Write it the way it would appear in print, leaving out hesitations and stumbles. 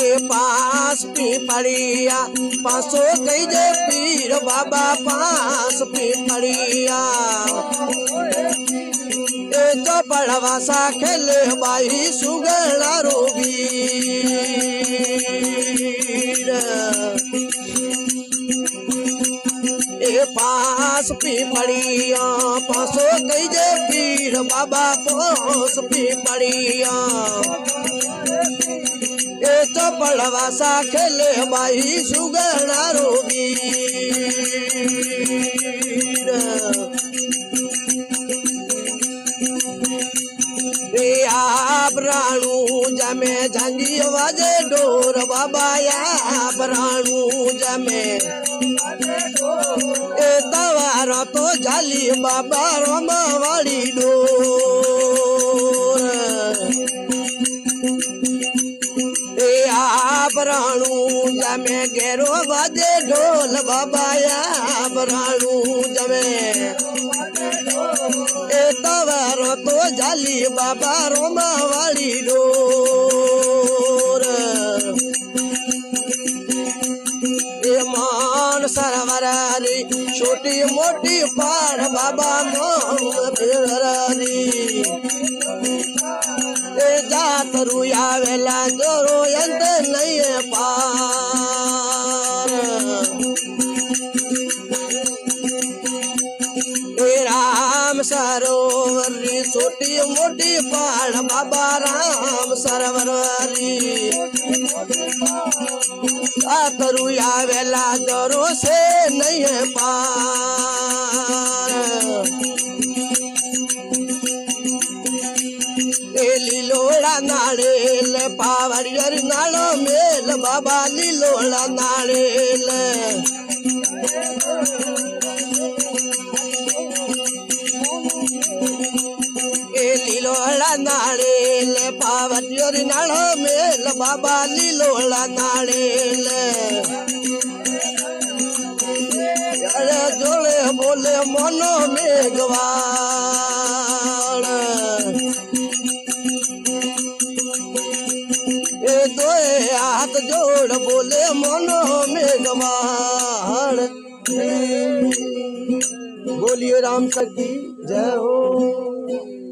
ए पास पीपड़िया पासो कई जे पीर बाबा पास पीपड़िया ए चपड़वा सा खेले बाई सुगड़ा रोबीर ए पास पीपड़िया पासो कई जे पीर बाबा पास पीपड़िया ए चपड़वा सा खेले बाई सुगड़ा रोबीर प्राणु जमे झंगी वाजे डोर बाबा या प्राणु जमे ए तवार तो जाली बाबा रोम वाली डोर ए प्राणु जमे घेरो वाजे ढोल बाबा या प्राणु जमे ए तवार तो जाली बाबा रोमा वाली डोर ए मान सरवरारी छोटी मोटी पार बाबा मोम फेरारी ए जात रुया वेला जोरो अंत नहीं है पार राम सरोवरी छोटी मोटी पहाड़ बाबा राम सरोवरी आतरुया वेला जरो से नहीं है पार लीलोड़ा नाड़ेल पावड़ियर नाड़ो मेल बाबा लीलोड़ा नाड़ेल लीलोड़ा नाड़ेल पावड़ियर नाड़ो मेल बाबा लीलोड़ा नाड़ेल अरे जोड़े बोले मनो मेघवाड़ ए दोए हाथ जोड़ बोले मनो मेघवाड़ बोलिए राम शक्ति जय हो।